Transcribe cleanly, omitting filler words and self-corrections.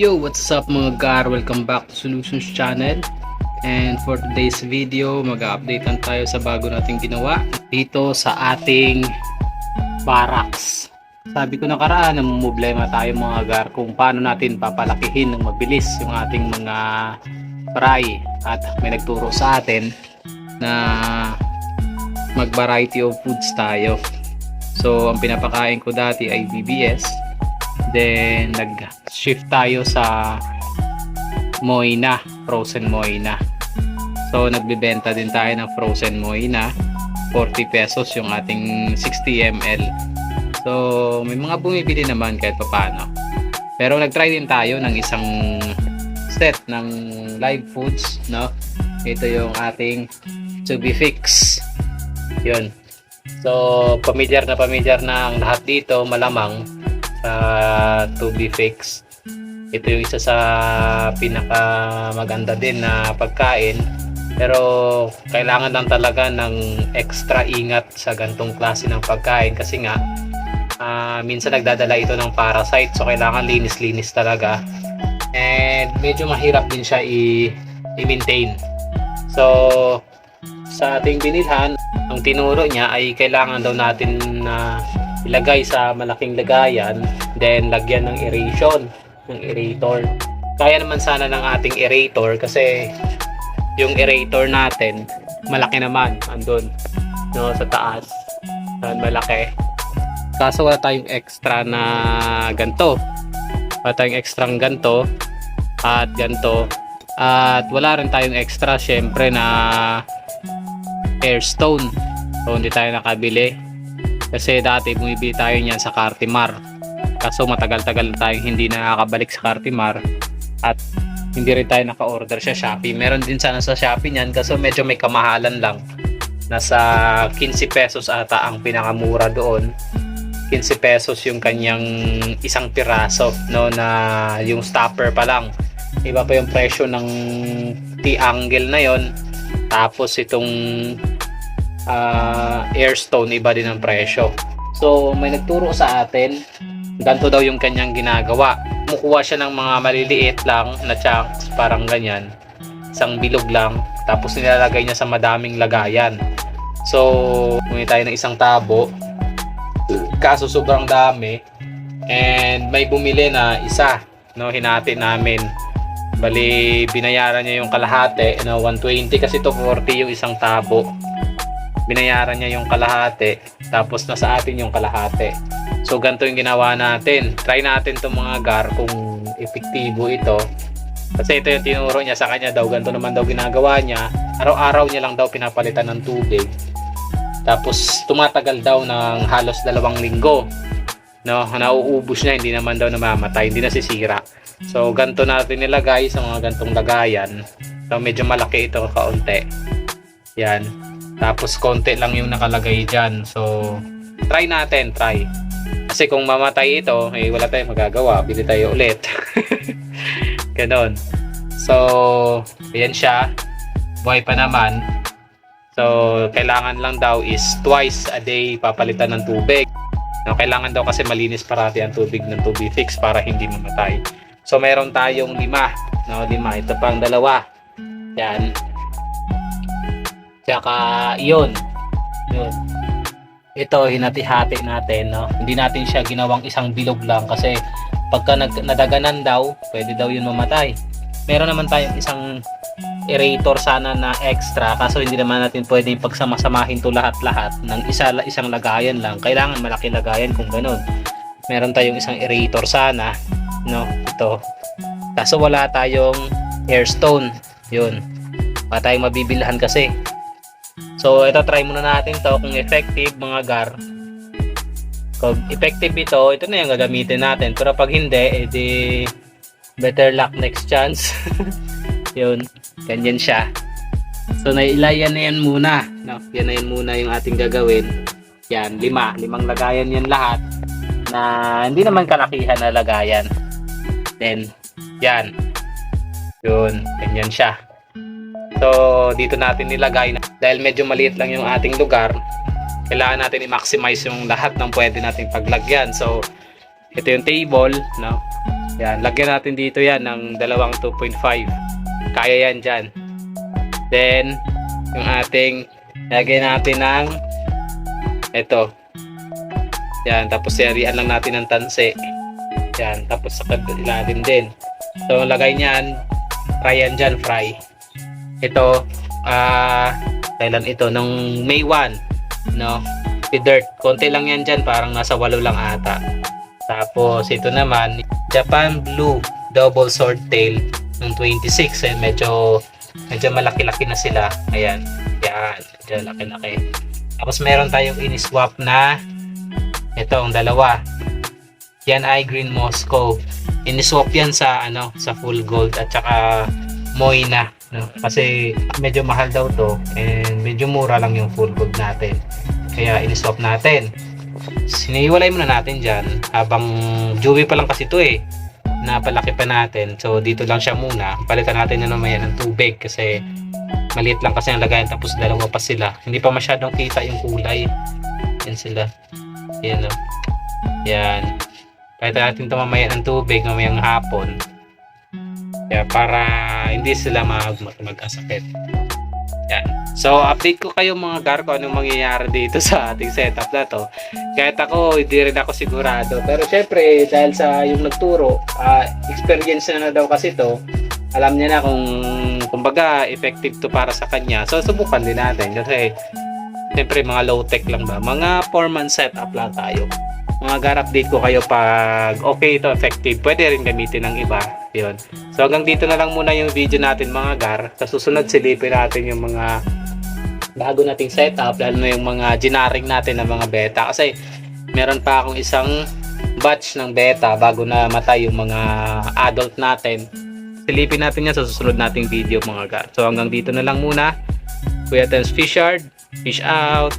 Yo, what's up mga gar? Welcome back to Solutions Channel. And for today's video, mag-update lang tayo sa bago nating ginawa dito sa ating barracks. Sabi ko nakaraan, namumblema tayo mga gar kung paano natin papalakihin ng mabilis yung ating mga fry. At may nagturo sa atin na mag-variety of foods tayo. So, ang pinapakain ko dati ay BBS. Then, nag-shift tayo sa Moina, frozen Moina. So, nagbibenta din tayo ng frozen Moina. 40 pesos yung ating 60 ml. So, may mga bumibili naman kahit paano. Pero nag-try din tayo ng isang set ng live foods, no? Ito yung ating To Be Fix. Yun. So, pamilyar na ang lahat dito, malamang To Be Fix. Ito yung isa sa pinaka maganda din na pagkain, pero kailangan lang talaga ng extra ingat sa gantong klase ng pagkain kasi nga minsan nagdadala ito ng parasite, so kailangan linis talaga, and medyo mahirap din siya i-maintain. So sa ating binilhan, ang tinuro niya ay kailangan daw natin na ilagay sa malaking lagayan, then lagyan ng aeration, ng aerator. Kaya naman sana ng ating aerator kasi yung aerator natin malaki naman, andun, no, sa taas, malaki. Kaso wala tayong extra na ganto, wala tayong extra ganto at ganto, at wala rin tayong extra syempre na airstone. So hindi tayo nakabili kasi dati bumibili tayo niyan sa Cartimar, kaso matagal-tagal na tayong hindi nakakabalik sa Cartimar at hindi rin tayo naka-order sa Shopee. Meron din sana sa Shopee niyan, kaso medyo may kamahalan lang, nasa 15 pesos ata ang pinakamura doon. 15 pesos yung kanyang isang piraso, no, na yung stopper pa lang. Iba pa yung presyo ng T-angle na yon, tapos itong airstone iba din ang presyo. So may nagturo sa atin, ganito daw yung kanyang ginagawa. Kumukuha siya ng mga maliliit lang na chunks, parang ganyan, isang bilog lang, tapos nilalagay niya sa madaming lagayan. So kung tayo ng isang tabo, kaso sobrang dami, and may bumili na isa, no, hinati namin. Bali binayaran niya yung kalahati, no, 120 kasi to 40 yung isang tabo. Binayaran niya yung kalahati, tapos nasa atin yung kalahati. So ganito yung ginawa natin. Try natin itong mga gar kung epektibo ito, kasi ito yung tinuro niya sa kanya daw. Ganito naman daw ginagawa niya, araw-araw niya lang daw pinapalitan ng tubig, tapos tumatagal daw ng halos 2 linggo, no, nauubos na, hindi naman daw namamatay, hindi nasisira. So ganito natin nilagay sa mga gantong lagayan. So medyo malaki ito, kaunti, yan. Tapos konti lang yung nakalagay dyan. So try natin, kasi kung mamatay ito, eh wala tayong magagawa, bili tayo ulit. Ganon. So ayan siya, buhay pa naman. So kailangan lang daw is twice a day papalitan ng tubig, no, kailangan daw kasi malinis parati ang tubig ng To Be Fix para hindi mamatay. So meron tayong 5, no, 5, ito pang 2, yan. Tsaka yun. Ito hinati-hati natin, no? Hindi natin siya ginawang isang bilog lang kasi pagka nadaganan daw, pwede daw yun mamatay. Meron naman tayong isang aerator sana na extra, kaso hindi naman natin pwedeng pagsama-samahin to lahat-lahat ng isang lagayan lang. Kailangan malaki lagayan kung ganun. Meron tayong isang aerator sana, no? Ito. Kaso wala tayong airstone. Yun. Wala tayong mabibilhan kasi. So ito, try muna natin to kung effective mga gar. Kung effective ito na yung gagamitin natin. Pero pag hindi, edi better luck next chance. Yun, ganyan siya. So nailayan na yan muna, no? Yan na yan muna yung ating gagawin. Yan, 5 lagayan yan lahat, na hindi naman kalakihan na lagayan. Then yan, yun, ganyan siya. So dito natin nilagay, dahil medyo maliit lang yung ating lugar, kailangan natin i-maximize yung lahat ng pwede nating paglagyan. So ito yung table, no? Yan, lagyan natin dito yan ng dalawang 2.5. Kaya yan dyan. Then, yung ating, lagyan natin ng ito. Yan, tapos serian lang natin ng tanse. Yan, tapos sa ilalim din. So, lagay niyan, fry yan dyan, fry. Ito, kailan ito? Nung May 1, no? Si dirt, konti lang yan dyan, parang nasa 8 lang ata. Tapos, ito naman, Japan Blue Double Swordtail ng 26. Medyo malaki-laki na sila. Ayan, yan, medyo laki-laki. Tapos, meron tayong ini-swap na itong dalawa. Yan ay Green Moscow. Ini-swap yan sa sa full gold at saka Moina, no? Kasi medyo mahal daw to and medyo mura lang yung full gold natin. Kaya ini-swap natin. Siniwalay muna natin diyan habang dewy pa lang kasi to eh. Napalaki pa natin. So dito lang siya muna. Palitan natin na naman yan ng tubig kasi maliit lang kasi ang lagayan tapos dalawa pa sila. Hindi pa masyadong kita yung kulay. Yan sila. Yan, no? Yan. Palitan natin ito mamaya ng tubig mamayang hapon. Kaya para hindi sila magkasakit. Yan. So, update ko kayo mga gar kung anong mangyayari dito sa ating setup na to. Kahit ako, hindi rin ako sigurado. Pero syempre, dahil sa yung nagturo, experience na daw kasi to, alam niya na kung kumbaga effective to para sa kanya. So, subukan din natin. Kasi, syempre, mga low-tech lang ba? Mga 4-month setup lang tayo. Mga gar, update ko kayo pag okay ito, effective. Pwede rin gamitin ng iba. Yun. So hanggang dito na lang muna yung video natin mga gar. Sa susunod silipin natin yung mga bago nating setup, lalo na yung mga ginaring natin ng mga beta. Kasi meron pa akong isang batch ng beta bago na matay yung mga adult natin. Silipin natin yan sa susunod nating video mga gar. So hanggang dito na lang muna. Kuya Tens Fishard, fish out.